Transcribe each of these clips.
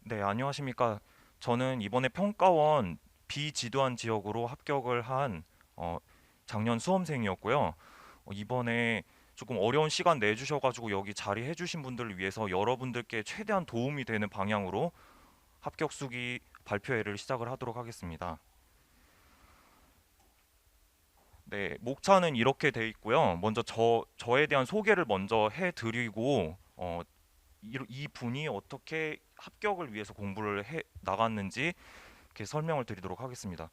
네, 안녕하십니까. 저는 이번에 평가원 비지도한 지역으로 합격을 한 어, 작년 수험생이었고요. 이번에 조금 어려운 시간 내주셔가지고 여기 자리해 주신 분들을 위해서 여러분들께 최대한 도움이 되는 방향으로 합격 수기 발표회를 시작을 하도록 하겠습니다. 네, 목차는 이렇게 돼 있고요. 먼저 저에 대한 소개를 먼저 해드리고 이 분이 어떻게 합격을 위해서 공부를 해 나갔는지 이렇게 설명을 드리도록 하겠습니다.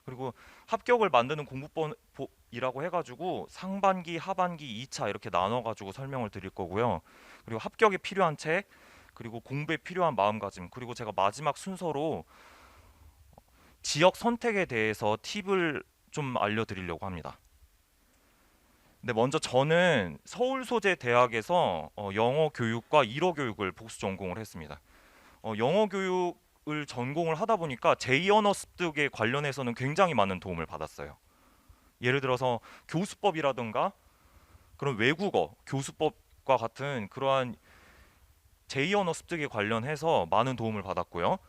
그리고 합격을 만드는 공부법이라고 해가지고 상반기, 하반기, 2차 이렇게 나눠가지고 설명을 드릴 거고요. 그리고 합격에 필요한 책, 그리고 공부에 필요한 마음가짐, 그리고 제가 마지막 순서로 지역 선택에 대해서 팁을 좀 알려드리려고 합니다. 근데 먼저 저는 서울 소재 대학에서 영어 교육과 일어 교육을 복수 전공을 했습니다. 영어 교육을 전공을 하다 보니까 제2 언어 습득에 관련해서는 굉장히 많은 도움을 받았어요. 예를 들어서 교수법이라든가 그런 외국어 교수법과 같은 그러한 제2 언어 습득에 관련해서 많은 도움을 받았고요.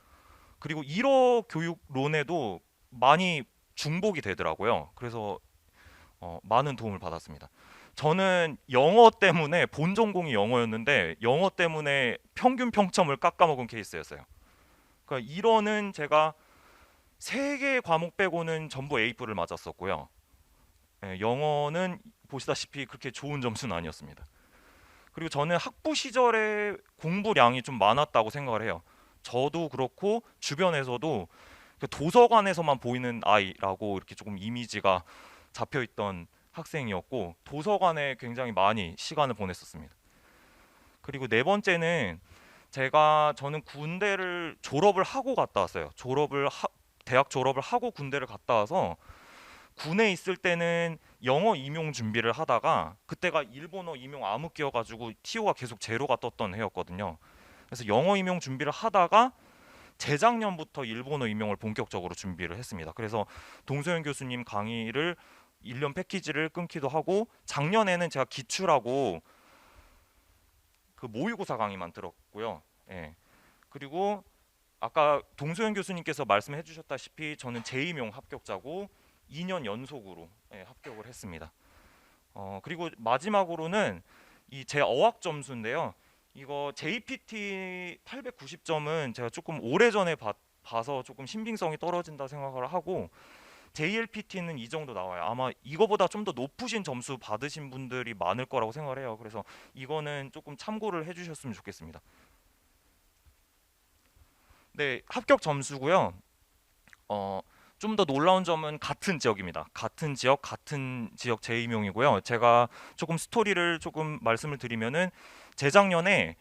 그리고 일어 교육론에도 많이 중복이 되더라고요. 그래서 많은 도움을 받았습니다. 저는 영어 때문에 본 전공이 영어였는데 영어 때문에 평균 평점을 깎아먹은 케이스였어요. 그러니까 일어는 제가 세 개 과목 빼고는 전부 A뿔을 맞았었고요. 영어는 보시다시피 그렇게 좋은 점수는 아니었습니다. 그리고 저는 학부 시절에 공부량이 좀 많았다고 생각을 해요. 저도 그렇고 주변에서도 그 도서관에서만 보이는 아이라고 이렇게 조금 이미지가 잡혀 있던 학생이었고 도서관에 굉장히 많이 시간을 보냈었습니다. 그리고 네 번째는 저는 군대를 졸업을 하고 갔다 왔어요. 대학 졸업을 하고 군대를 갔다 와서 군에 있을 때는 영어 임용 준비를 하다가 그때가 일본어 임용 암흑기여가지고 TO가 계속 제로가 떴던 해였거든요. 그래서 영어 임용 준비를 하다가 재작년부터 일본어 임용을 본격적으로 준비를 했습니다. 그래서 동소연 교수님 강의를 1년 패키지를 끊기도 하고 작년에는 제가 기출하고 그 모의고사 강의만 들었고요. 예. 그리고 아까 동소연 교수님께서 말씀해 주셨다시피 저는 재임용 합격자고 2년 연속으로 합격을 했습니다. 그리고 마지막으로는 이 제 어학 점수인데요. 이거 JPT 890점은 제가 조금 오래전에 봐서 조금 신빙성이 떨어진다 생각을 하고 JLPT는 이 정도 나와요. 아마 이거보다 좀 더 높으신 점수 받으신 분들이 많을 거라고 생각을 해요. 그래서 이거는 조금 참고를 해주셨으면 좋겠습니다. 네, 합격 점수고요. 좀 더 놀라운 점은 같은 지역입니다. 같은 지역 재임용이고요. 제가 조금 스토리를 조금 말씀을 드리면은 재작년에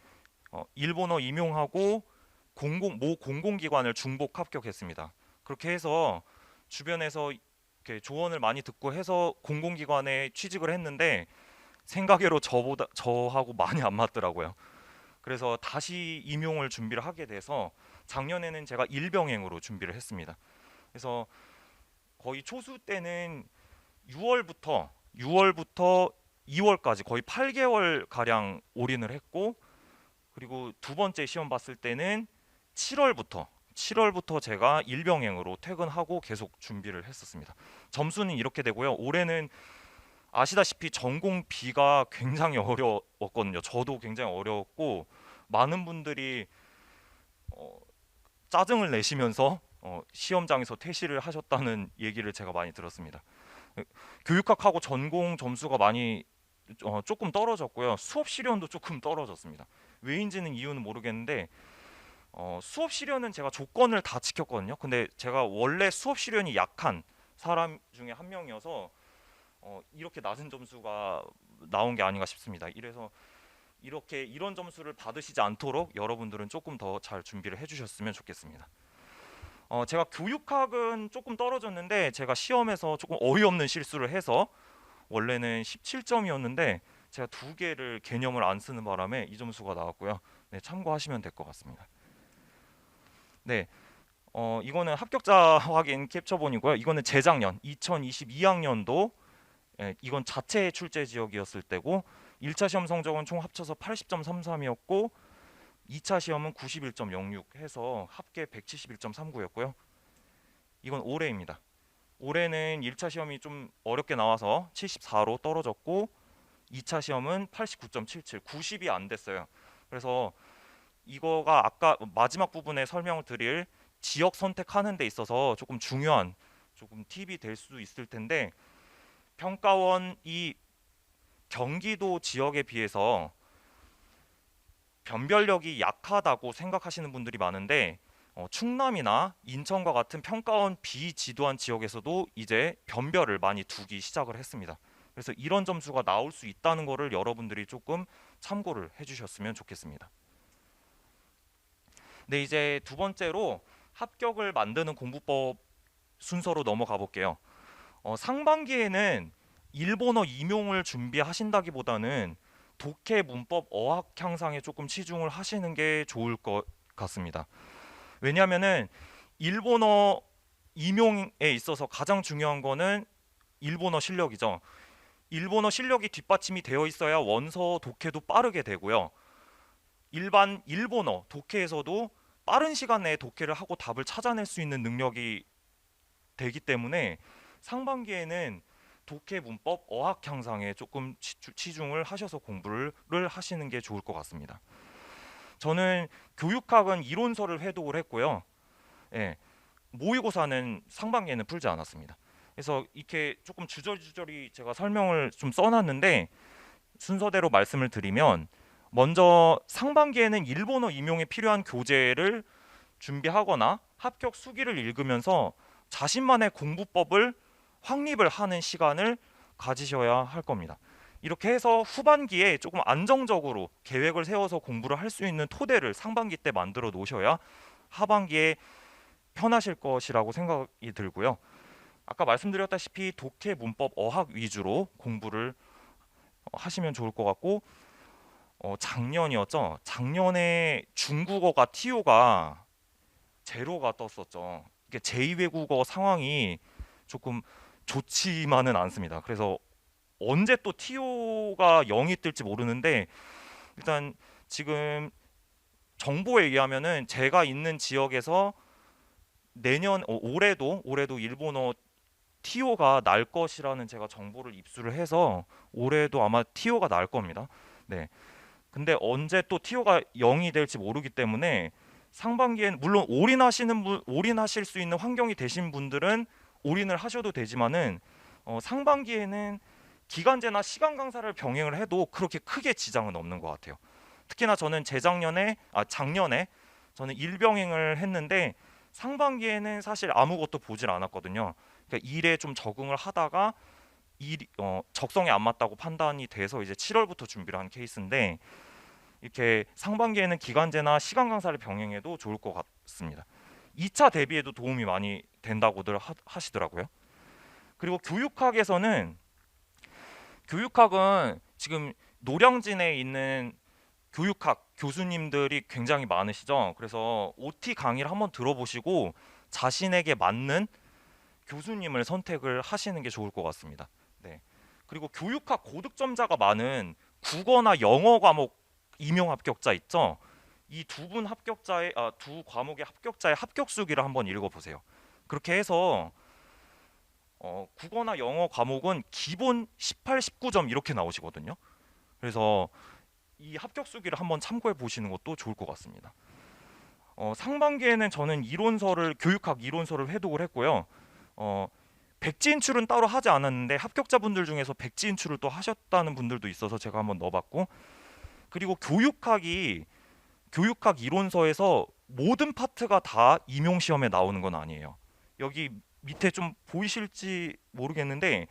일본어 임용하고 모 공공기관을 중복 합격했습니다. 그렇게 해서 주변에서 이렇게 조언을 많이 듣고 해서 공공기관에 취직을 했는데 생각외로 저하고 많이 안 맞더라고요. 그래서 다시 임용을 준비를 하게 돼서 작년에는 제가 일병행으로 준비를 했습니다. 그래서 거의 초수 때는 6월부터 2월까지 거의 8개월 가량 올인을 했고 그리고 두 번째 시험 봤을 때는 7월부터 제가 일병행으로 퇴근하고 계속 준비를 했었습니다. 점수는 이렇게 되고요. 올해는 아시다시피 전공 B가 굉장히 어려웠거든요. 저도 굉장히 어려웠고 많은 분들이 어, 짜증을 내시면서 시험장에서 퇴실을 하셨다는 얘기를 제가 많이 들었습니다. 교육학하고 전공 점수가 많이 조금 떨어졌고요. 수업 실현도 조금 떨어졌습니다. 왜인지는 이유는 모르겠는데 수업 실현은 제가 조건을 다 지켰거든요. 근데 제가 원래 수업 실현이 약한 사람 중에 한 명이어서 이렇게 낮은 점수가 나온 게 아닌가 싶습니다. 이래서 이런 점수를 받으시지 않도록 여러분들은 조금 더 잘 준비를 해주셨으면 좋겠습니다. 제가 교육학은 조금 떨어졌는데 제가 시험에서 조금 어이없는 실수를 해서 원래는 17점이었는데 제가 두 개를 개념을 안 쓰는 바람에 이 점수가 나왔고요. 네, 참고하시면 될 것 같습니다. 네, 이거는 합격자 확인 캡처본이고요. 이거는 재작년 2022학년도 이건 자체 출제 지역이었을 때고 1차 시험 성적은 총 합쳐서 80.33이었고 2차 시험은 91.06 해서 합계 171.39였고요. 이건 올해입니다. 올해는 1차 시험이 좀 어렵게 나와서 74로 떨어졌고 2차 시험은 89.77, 90이 안 됐어요. 그래서 이거가 아까 마지막 부분에 설명을 드릴 지역 선택하는 데 있어서 조금 중요한 조금 팁이 될 수도 있을 텐데, 평가원이 경기도 지역에 비해서 변별력이 약하다고 생각하시는 분들이 많은데, 충남이나 인천과 같은 평가원 비지도한 지역에서도 이제 변별을 많이 두기 시작을 했습니다. 그래서 이런 점수가 나올 수 있다는 거를 여러분들이 조금 참고를 해주셨으면 좋겠습니다. 네, 이제 두 번째로 합격을 만드는 공부법 순서로 넘어가 볼게요. 상반기에는 일본어 임용을 준비하신다기보다는 독해, 문법, 어학 향상에 조금 치중을 하시는 게 좋을 것 같습니다. 왜냐하면은 일본어 임용에 있어서 가장 중요한 거는 일본어 실력이죠. 일본어 실력이 뒷받침이 되어 있어야 원서 독해도 빠르게 되고요. 일반 일본어 독해에서도 빠른 시간 내에 독해를 하고 답을 찾아낼 수 있는 능력이 되기 때문에 상반기에는 독해, 문법, 어학 향상에 조금 치중을 하셔서 공부를 하시는 게 좋을 것 같습니다. 저는 교육학은 이론서를 회독을 했고요. 예, 모의고사는 상반기에는 풀지 않았습니다. 그래서 이렇게 조금 주저주저리 제가 설명을 좀 써놨는데, 순서대로 말씀을 드리면 먼저 상반기에는 일본어 임용에 필요한 교재를 준비하거나 합격 수기를 읽으면서 자신만의 공부법을 확립을 하는 시간을 가지셔야 할 겁니다. 이렇게 해서 후반기에 조금 안정적으로 계획을 세워서 공부를 할 수 있는 토대를 상반기 때 만들어 놓으셔야 하반기에 편하실 것이라고 생각이 들고요. 아까 말씀드렸다시피 독해, 문법, 어학 위주로 공부를 하시면 좋을 것 같고, 작년이었죠. 작년에 중국어가 TO가 제로가 떴었죠. 이게 제2외국어 상황이 조금 좋지만은 않습니다. 그래서 언제 또 TO가 0이 뜰지 모르는데, 일단 지금 정보에 의하면은 제가 있는 지역에서 올해도 일본어 TO가 날 것이라는 제가 정보를 입수를 해서 올해도 아마 TO가 날 겁니다. 네. 근데 언제 또 TO가 0이 될지 모르기 때문에 상반기엔 물론 올인하실 수 있는 환경이 되신 분들은 올인을 하셔도 되지만은, 상반기에는 기간제나 시간 강사를 병행을 해도 그렇게 크게 지장은 없는 것 같아요. 특히나 저는 작년에 저는 일병행을 했는데 상반기에는 사실 아무것도 보질 않았거든요. 그러니까 일에 좀 적응을 하다가 적성에 안 맞다고 판단이 돼서 이제 7월부터 준비를 한 케이스인데, 이렇게 상반기에는 기간제나 시간 강사를 병행해도 좋을 것 같습니다. 2차 대비에도 도움이 많이 된다고들 하시더라고요. 그리고 교육학은 지금 노량진에 있는 교육학 교수님들이 굉장히 많으시죠. 그래서 OT 강의를 한번 들어보시고 자신에게 맞는 교수님을 선택을 하시는 게 좋을 것 같습니다. 네. 그리고 교육학 고득점자가 많은 국어나 영어 과목 임용 합격자 있죠. 이 두 과목의 합격자의 합격 수기를 한번 읽어보세요. 그렇게 해서 국어나 영어 과목은 기본 18, 19점 이렇게 나오시거든요. 그래서 이 합격 수기를 한번 참고해 보시는 것도 좋을 것 같습니다. 상반기에는 저는 교육학 이론서를 회독을 했고요. 백지 인출은 따로 하지 않았는데 합격자분들 중에서 백지 인출을 또 하셨다는 분들도 있어서 제가 한번 넣어봤고, 그리고 교육학 이론서에서 모든 파트가 다 임용 시험에 나오는 건 아니에요. 여기 밑에 좀 보이실지 모르겠는데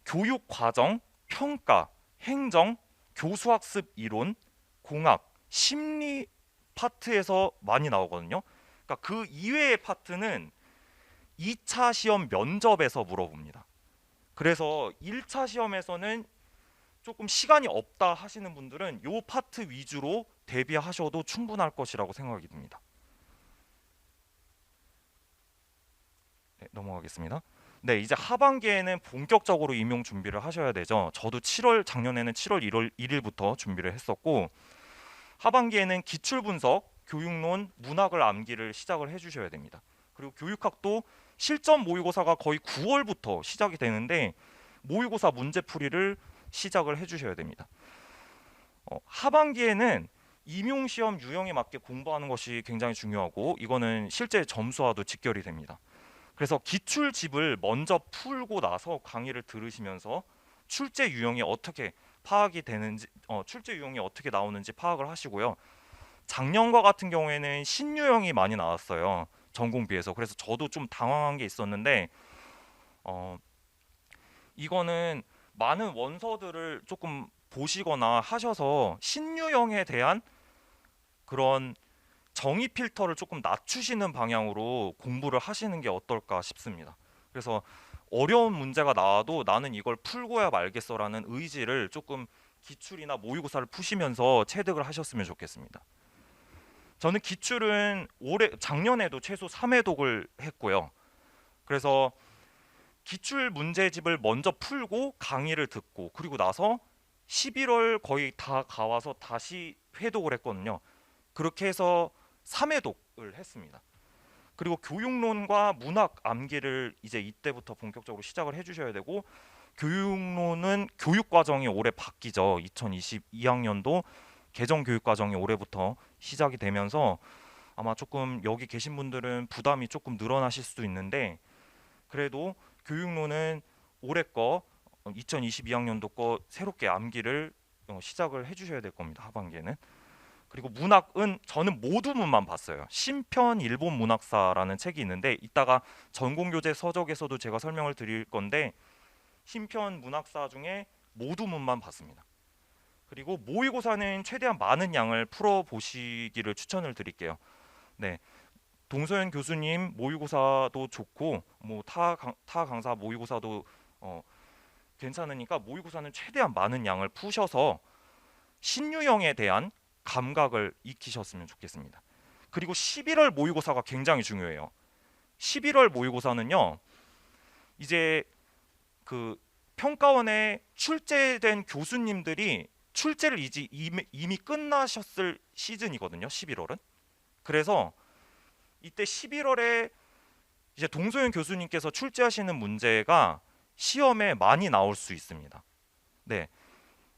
교육 과정, 평가, 행정, 교수학습 이론, 공학, 심리 파트에서 많이 나오거든요. 그러니까 그 이외의 파트는 2차 시험 면접에서 물어봅니다. 그래서 1차 시험에서는 조금 시간이 없다 하시는 분들은 요 파트 위주로 대비하셔도 충분할 것이라고 생각이 듭니다. 네, 넘어가겠습니다. 네, 이제 하반기에는 본격적으로 임용 준비를 하셔야 되죠. 저도 작년에는 7월 1일부터 준비를 했었고, 하반기에는 기출 분석, 교육론, 문학을 암기를 시작을 해주셔야 됩니다. 그리고 교육학도 실전 모의고사가 거의 9월부터 시작이 되는데 모의고사 문제풀이를 시작을 해주셔야 됩니다. 하반기에는 임용시험 유형에 맞게 공부하는 것이 굉장히 중요하고 이거는 실제 점수와도 직결이 됩니다. 그래서 기출집을 먼저 풀고 나서 강의를 들으시면서 출제 유형이 어떻게 파악이 되는지, 출제 유형이 어떻게 나오는지 파악을 하시고요. 작년과 같은 경우에는 신유형이 많이 나왔어요. 전공비에서. 그래서 저도 좀 당황한 게 있었는데 이거는 많은 원서들을 조금 보시거나 하셔서 신유형에 대한 그런 정의 필터를 조금 낮추시는 방향으로 공부를 하시는 게 어떨까 싶습니다. 그래서 어려운 문제가 나와도 나는 이걸 풀고야 말겠어라는 의지를 조금 기출이나 모의고사를 푸시면서 체득을 하셨으면 좋겠습니다. 저는 기출은 작년에도 최소 3회독을 했고요. 그래서 기출 문제집을 먼저 풀고 강의를 듣고 그리고 나서 11월 거의 다 가와서 다시 회독을 했거든요. 그렇게 해서 3회독을 했습니다. 그리고 교육론과 문학 암기를 이제 이때부터 본격적으로 시작을 해주셔야 되고 교육론은 교육과정이 올해 바뀌죠. 2022학년도 개정교육과정이 올해부터 시작이 되면서 아마 조금 여기 계신 분들은 부담이 조금 늘어나실 수도 있는데 그래도 교육론은 올해 거 2022학년도 거 새롭게 암기를 시작을 해주셔야 될 겁니다. 하반기에는. 그리고 문학은 저는 모두문만 봤어요. 신편 일본 문학사라는 책이 있는데 이따가 전공교재 서적에서도 제가 설명을 드릴 건데 신편 문학사 중에 모두문만 봤습니다. 그리고 모의고사는 최대한 많은 양을 풀어 보시기를 추천을 드릴게요. 네, 동서연 교수님 모의고사도 좋고 뭐 타 강사 모의고사도 괜찮으니까 모의고사는 최대한 많은 양을 푸셔서 신유형에 대한 감각을 익히셨으면 좋겠습니다. 그리고 11월 모의고사가 굉장히 중요해요. 11월 모의고사는요. 이제 그 평가원에 출제된 교수님들이 출제를 이미 끝나셨을 시즌이거든요. 11월은. 그래서 이때 11월에 이제 동소연 교수님께서 출제하시는 문제가 시험에 많이 나올 수 있습니다. 네,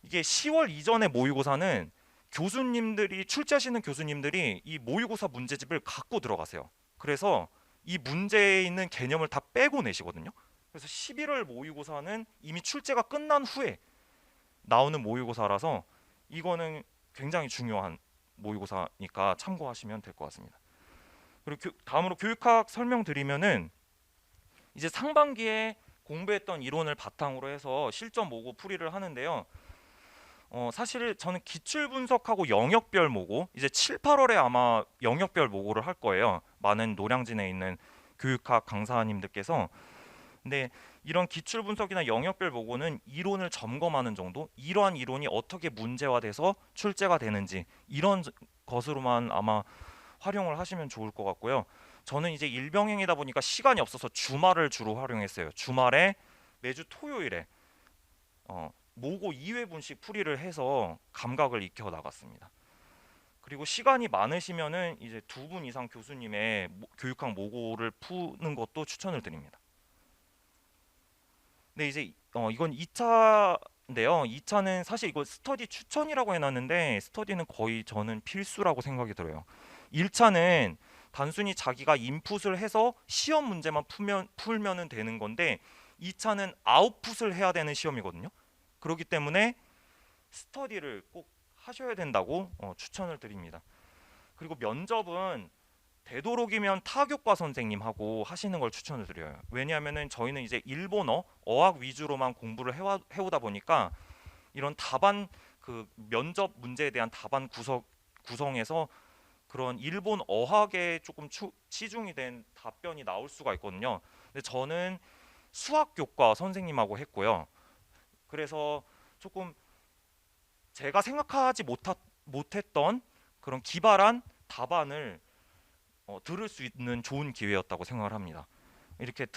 이게 10월 이전의 모의고사는 교수님들이 출제하시는 교수님들이 이 모의고사 문제집을 갖고 들어가세요. 그래서 이 문제에 있는 개념을 다 빼고 내시거든요. 그래서 11월 모의고사는 이미 출제가 끝난 후에 나오는 모의고사라서 이거는 굉장히 중요한 모의고사니까 참고하시면 될 것 같습니다. 그리고 다음으로 교육학 설명드리면은 이제 상반기에 공부했던 이론을 바탕으로 해서 실전 모고 풀이를 하는데요. 사실 저는 기출 분석하고 영역별 모고 이제 7, 8월에 아마 영역별 모고를 할 거예요. 많은 노량진에 있는 교육학 강사님들께서. 근데 이런 기출 분석이나 영역별 모고는 이론을 점검하는 정도, 이러한 이론이 어떻게 문제화돼서 출제가 되는지 이런 것으로만 아마 활용을 하시면 좋을 것 같고요. 저는 이제 일병행이다 보니까 시간이 없어서 주말을 주로 활용했어요. 주말에 매주 토요일에 모고 2회분씩 풀이를 해서 감각을 익혀 나갔습니다. 그리고 시간이 많으시면은 이제 2분 이상 교수님의 교육학 모고를 푸는 것도 추천을 드립니다. 네, 이제 이건 2차인데요. 2차는 사실 이거 스터디 추천이라고 해놨는데 스터디는 거의 저는 필수라고 생각이 들어요. 1차는 단순히 자기가 인풋을 해서 시험 문제만 풀면은 되는 건데 2차는 아웃풋을 해야 되는 시험이거든요. 그렇기 때문에 스터디를 꼭 하셔야 된다고 추천을 드립니다. 그리고 면접은 되도록이면 타교과 선생님하고 하시는 걸 추천을 드려요. 왜냐하면은 저희는 이제 일본어, 어학 위주로만 공부를 해오다 보니까 이런 답안 그 면접 문제에 대한 답안 구성에서 그런 일본 어학에 조금 치중이 된 답변이 나올 수가 있거든요. 근데 저는 수학교과 선생님하고 했고요. 그래서 조금 제가 생각하지 못했던 그런 기발한 답안을 들을 수 있는 좋은 기회였다고 생각을 합니다. 이렇게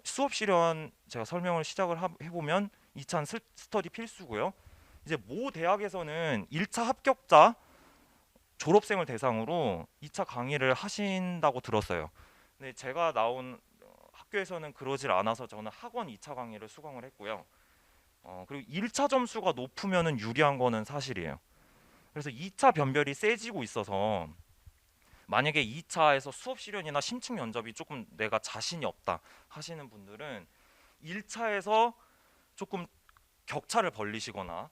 수업 실현 제가 설명을 시작을 해보면 2차 스터디 필수고요. 이제 모 대학에서는 1차 합격자 졸업생을 대상으로 2차 강의를 하신다고 들었어요. 근데 제가 나온 학교에서는 그러질 않아서 저는 학원 2차 강의를 수강을 했고요. 그리고 1차 점수가 높으면은 유리한 거는 사실이에요. 그래서 2차 변별이 세지고 있어서 만약에 2차에서 수업 실현이나 심층 면접이 조금 내가 자신이 없다 하시는 분들은 1차에서 조금 격차를 벌리시거나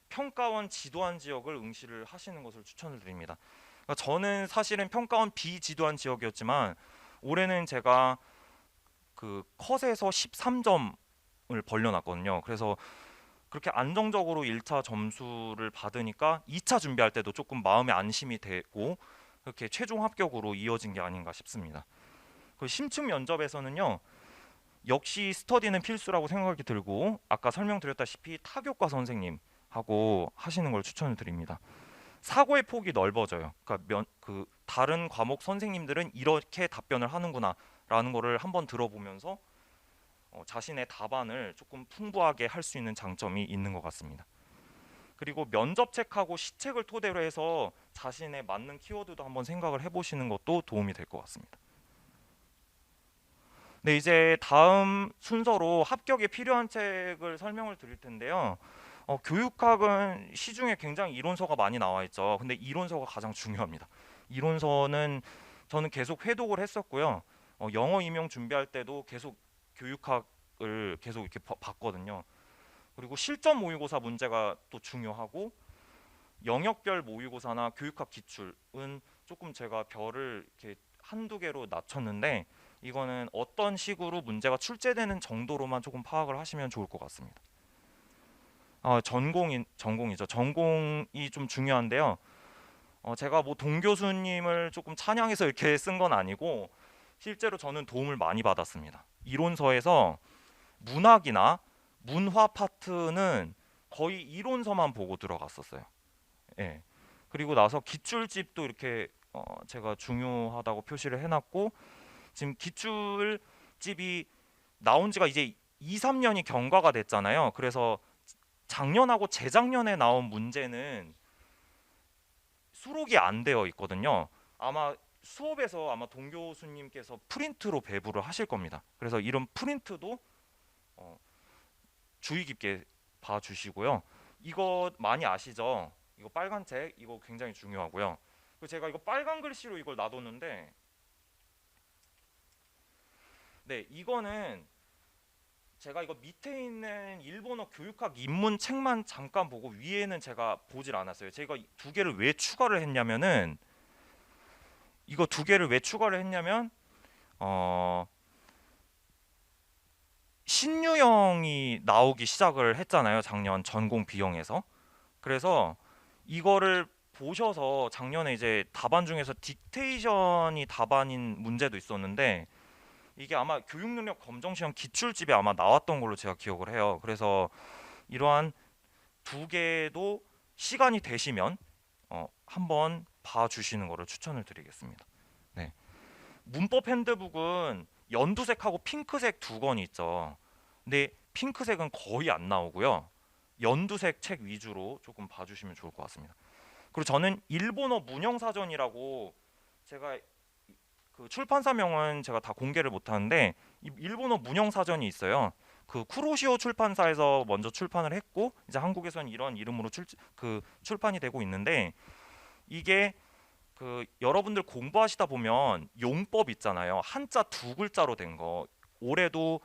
평가원 지도한 지역을 응시를 하시는 것을 추천을 드립니다. 그러니까 저는 사실은 평가원 비지도한 지역이었지만 올해는 제가 그 컷에서 13점을 벌려놨거든요. 그래서 그렇게 안정적으로 1차 점수를 받으니까 2차 준비할 때도 조금 마음의 안심이 되고 그렇게 최종 합격으로 이어진 게 아닌가 싶습니다. 그 심층 면접에서는요. 역시 스터디는 필수라고 생각이 들고 아까 설명드렸다시피 타교과 선생님하고 하시는 걸 추천을 드립니다. 사고의 폭이 넓어져요. 그러니까 그 다른 과목 선생님들은 이렇게 답변을 하는구나라는 거를 한번 들어보면서 자신의 답안을 조금 풍부하게 할 수 있는 장점이 있는 것 같습니다. 그리고 면접책하고 시책을 토대로 해서 자신의 맞는 키워드도 한번 생각을 해보시는 것도 도움이 될 것 같습니다. 네, 이제 다음 순서로 합격에 필요한 책을 설명을 드릴 텐데요. 교육학은 시중에 굉장히 이론서가 많이 나와 있죠. 근데 이론서가 가장 중요합니다. 이론서는 저는 계속 회독을 했었고요. 영어 임용 준비할 때도 계속 교육학을 계속 이렇게 봤거든요. 그리고 실전 모의고사 문제가 또 중요하고 영역별 모의고사나 교육학 기출은 조금 제가 별을 이렇게 한두 개로 낮췄는데 이거는 어떤 식으로 문제가 출제되는 정도로만 조금 파악을 하시면 좋을 것 같습니다. 전공이죠. 전공이 좀 중요한데요. 제가 뭐 동 교수님을 조금 찬양해서 이렇게 쓴 건 아니고 실제로 저는 도움을 많이 받았습니다. 이론서에서 문학이나 문화 파트는 거의 이론서만 보고 들어갔었어요. 예. 그리고 나서 기출집도 이렇게 제가 중요하다고 표시를 해놨고 지금 기출집이 나온 지가 이제 2, 3년이 경과가 됐잖아요. 그래서 작년하고 재작년에 나온 문제는 수록이 안 되어 있거든요. 아마 수업에서 아마 동 교수님께서 프린트로 배부를 하실 겁니다. 그래서 이런 프린트도 주의 깊게 봐주시고요. 이거 많이 아시죠? 이거 빨간 책 이거 굉장히 중요하고요. 그리고 제가 이거 빨간 글씨로 이걸 놔뒀는데 네 이거는 제가 이거 밑에 있는 일본어 교육학 입문 책만 잠깐 보고 위에는 제가 보질 않았어요. 제가 두 개를 왜 추가를 했냐면은 이거 두 개를 왜 추가를 했냐면 신유형이 나오기 시작을 했잖아요. 작년 전공 비용에서. 그래서 이거를 보셔서 작년에 이제 답안 중에서 딕테이션이 답안인 문제도 있었는데 이게 아마 교육능력 검정시험 기출집에 아마 나왔던 걸로 제가 기억을 해요. 그래서 이러한 두 개도 시간이 되시면 한번 봐주시는 거를 추천을 드리겠습니다. 네. 문법 핸드북은 연두색하고 핑크색 두 권이 있죠. 근데 핑크색은 거의 안 나오고요. 연두색 책 위주로 조금 봐주시면 좋을 것 같습니다. 그리고 저는 일본어 문형사전이라고 제가 그 출판사명은 제가 다 공개를 못하는데 일본어 문형사전이 있어요. 그 쿠로시오 출판사에서 먼저 출판을 했고 이제 한국에서는 이런 이름으로 출판이 되고 있는데 이게 그 여러분들 공부하시다 보면 용법 있잖아요. 한자 두 글자로 된 거. 올해도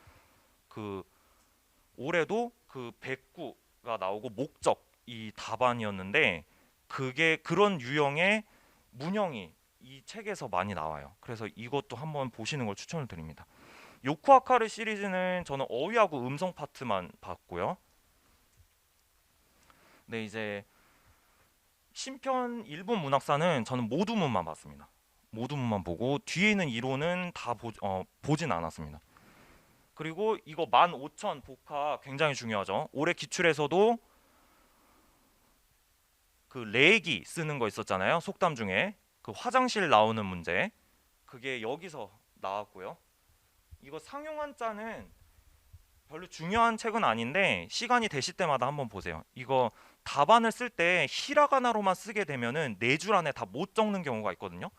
그 백구가 나오고 목적이 답안이었는데 그게 그런 유형의 문형이 이 책에서 많이 나와요. 그래서 이것도 한번 보시는 걸 추천을 드립니다. 요코하카르 시리즈는 저는 어휘하고 음성 파트만 봤고요. 네, 이제 신편 일본 문학사는 저는 모두문만 봤습니다. 모두문만 보고 뒤에 있는 이론은 다 보진 않았습니다. 그리고 이거 15,000 복화 굉장히 중요하죠. 올해 기출에서도 그 레기 쓰는 거 있었잖아요. 속담 중에 그 화장실 나오는 문제 그게 여기서 나왔고요. 이거 상용한자는 별로 중요한 책은 아닌데 시간이 되실 때마다 한번 보세요. 이거 답안을 쓸 때 히라가나로만 쓰게 되면은 네 줄 안에 다 못 적는 경우가 있거든요.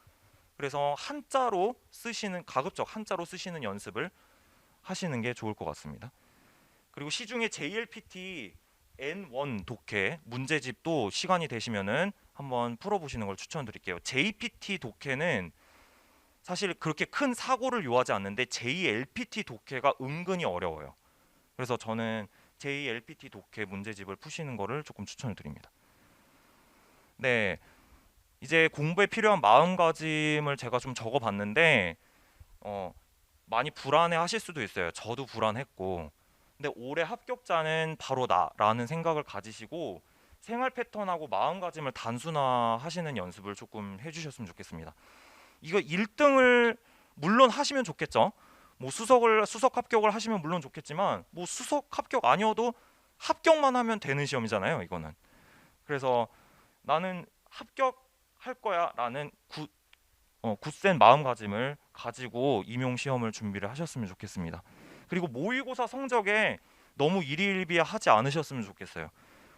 그래서 한자로 쓰시는 가급적 한자로 쓰시는 연습을 하시는 게 좋을 것 같습니다. 그리고 시중에 JLPT N1 독해 문제집도 시간이 되시면은 한번 풀어보시는 걸 추천드릴게요. JPT 독해는 사실 그렇게 큰 사고를 요하지 않는데 JLPT 독해가 은근히 어려워요. 그래서 저는 JLPT 독해 문제집을 푸시는 거를 조금 추천을 드립니다. 네, 이제 공부에 필요한 마음가짐을 제가 좀 적어봤는데 어, 많이 불안해하실 수도 있어요. 저도 불안했고, 근데 올해 합격자는 바로 나라는 생각을 가지시고 생활 패턴하고 마음가짐을 단순화하시는 연습을 조금 해주셨으면 좋겠습니다. 이거 1등을 물론 하시면 좋겠죠. 뭐 수석 합격을 하시면 물론 좋겠지만 뭐 수석 합격 아니어도 합격만 하면 되는 시험이잖아요, 이거는. 그래서 나는 합격할 거야라는 굳센 마음가짐을 가지고 임용 시험을 준비를 하셨으면 좋겠습니다. 그리고 모의고사 성적에 너무 일희일비하지 않으셨으면 좋겠어요.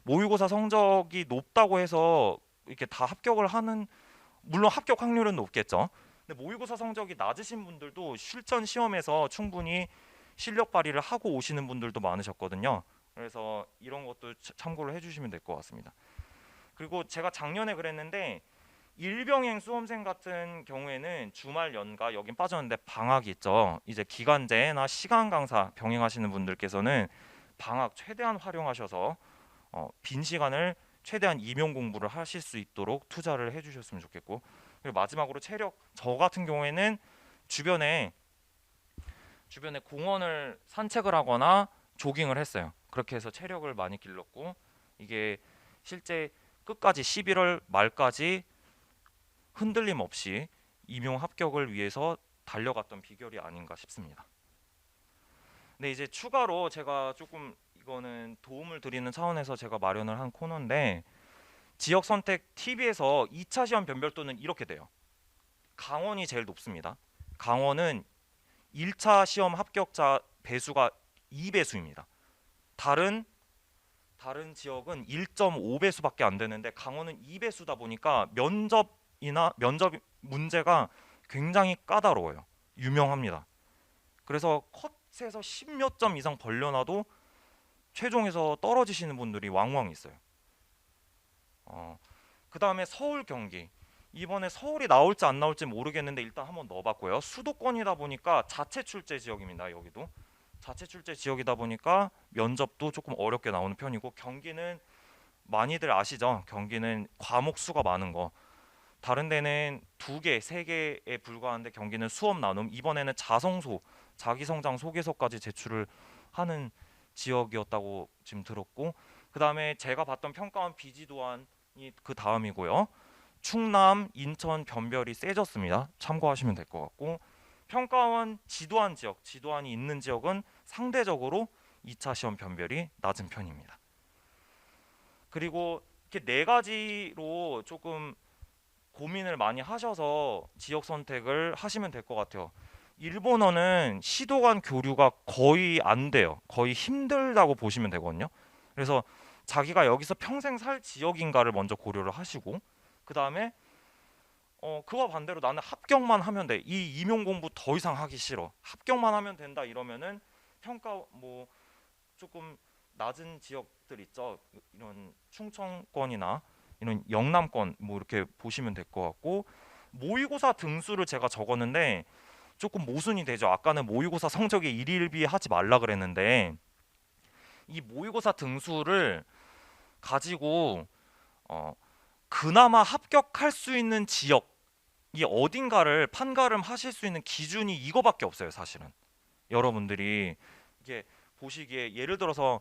모의고사 성적이 높다고 해서 이렇게 다 합격을 하는, 물론 합격 확률은 높겠죠. 근데 모의고사 성적이 낮으신 분들도 실전 시험에서 충분히 실력 발휘를 하고 오시는 분들도 많으셨거든요. 그래서 이런 것도 참고를 해주시면 될 것 같습니다. 그리고 제가 작년에 그랬는데 일병행 수험생 같은 경우에는 주말 연가 여긴 빠졌는데 방학이 있죠. 이제 기간제나 시간 강사 병행하시는 분들께서는 방학 최대한 활용하셔서 빈 시간을 최대한 임용 공부를 하실 수 있도록 투자를 해주셨으면 좋겠고, 그리고 마지막으로 체력, 저 같은 경우에는 주변에 공원을 산책을 하거나 조깅을 했어요. 그렇게 해서 체력을 많이 길렀고, 이게 실제 끝까지 11월 말까지 흔들림 없이 임용 합격을 위해서 달려갔던 비결이 아닌가 싶습니다. 근데 이제 추가로 제가 조금 이거는 도움을 드리는 차원에서 제가 마련을 한 코너인데, 지역 선택 TV에서 2차 시험 변별도는 이렇게 돼요. 강원이 제일 높습니다. 강원은 1차 시험 합격자 배수가 2배수입니다. 다른 지역은 1.5배수밖에 안 되는데 강원은 2배수다 보니까 면접 문제가 굉장히 까다로워요. 유명합니다. 그래서 컷에서 10몇 점 이상 벌려놔도 최종에서 떨어지시는 분들이 왕왕 있어요. 그 다음에 서울 경기, 이번에 서울이 나올지 안 나올지 모르겠는데 일단 한번 넣어봤고요. 수도권이다 보니까 자체 출제 지역입니다. 여기도 자체 출제 지역이다 보니까 면접도 조금 어렵게 나오는 편이고, 경기는 많이들 아시죠? 경기는 과목 수가 많은 거. 다른 데는 2개, 3개에 불과한데 경기는 수업 나눔. 이번에는 자성소, 자기성장 소개서까지 제출을 하는 지역이었다고 지금 들었고, 그 다음에 제가 봤던 평가원 비지도안이 그 다음이고요. 충남, 인천 변별이 세졌습니다. 참고하시면 될 것 같고, 평가원 지도안 지역, 지도안이 있는 지역은 상대적으로 2차 시험 변별이 낮은 편입니다. 그리고 이렇게 4가지로 조금 고민을 많이 하셔서 지역 선택을 하시면 될 것 같아요. 일본어는 시도 간 교류가 거의 안 돼요. 거의 힘들다고 보시면 되거든요. 그래서 자기가 여기서 평생 살 지역인가를 먼저 고려를 하시고, 그 다음에 그와 반대로 나는 합격만 하면 돼. 이 임용 공부 더 이상 하기 싫어. 합격만 하면 된다 이러면은 평가 뭐 조금 낮은 지역들 있죠. 이런 충청권이나 이런 영남권 뭐 이렇게 보시면 될 것 같고, 모의고사 등수를 제가 적었는데 조금 모순이 되죠. 아까는 모의고사 성적에 일희일비하지 말라 그랬는데 이 모의고사 등수를 가지고 그나마 합격할 수 있는 지역이 어딘가를 판가름 하실 수 있는 기준이 이거밖에 없어요. 사실은 여러분들이 이게 보시기에 예를 들어서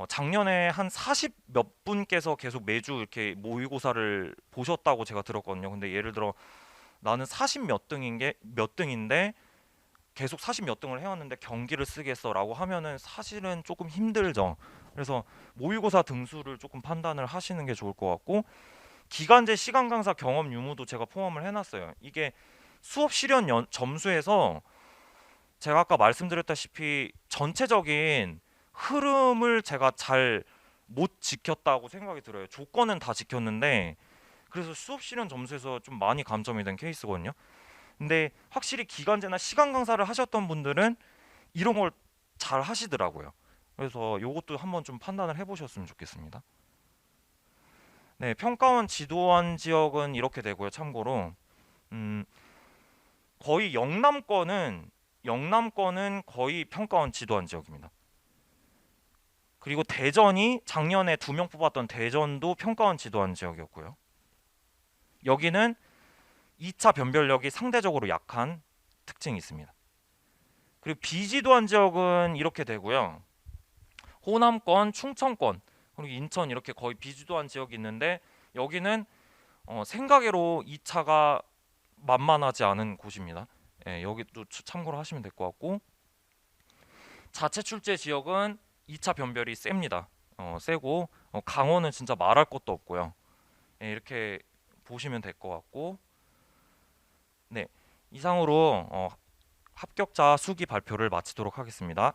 작년에 한 40 몇 분께서 계속 매주 이렇게 모의고사를 보셨다고 제가 들었거든요. 근데 예를 들어 나는 40 몇 등인데 계속 40 몇 등을 해왔는데 경기를 쓰겠어라고 하면은 사실은 조금 힘들죠. 그래서 모의고사 등수를 조금 판단을 하시는 게 좋을 것 같고, 기간제 시간 강사 경험 유무도 제가 포함을 해놨어요. 이게 수업 실현 점수에서 제가 아까 말씀드렸다시피 전체적인 흐름을 제가 잘 못 지켰다고 생각이 들어요. 조건은 다 지켰는데 그래서 수업 실현 점수에서 좀 많이 감점이 된 케이스거든요. 근데 확실히 기간제나 시간 강사를 하셨던 분들은 이런 걸 잘 하시더라고요. 그래서 요것도 한번 좀 판단을 해보셨으면 좋겠습니다. 네, 평가원 지도한 지역은 이렇게 되고요. 참고로 음, 거의 영남권은 거의 평가원 지도한 지역입니다. 그리고 대전이 작년에 2명 뽑았던 대전도 평가원 지도한 지역이었고요. 여기는 2차 변별력이 상대적으로 약한 특징이 있습니다. 그리고 비지도한 지역은 이렇게 되고요. 호남권, 충청권, 그리고 인천 이렇게 거의 비지도한 지역이 있는데 여기는 생각외로 2차가 만만하지 않은 곳입니다. 예, 여기도 참고로 하시면 될 것 같고 자체 출제 지역은 2차 변별이 셉니다. 세고 강원은 진짜 말할 것도 없고요. 예, 이렇게 보시면 될 것 같고 네 이상으로 합격자 수기 발표를 마치도록 하겠습니다.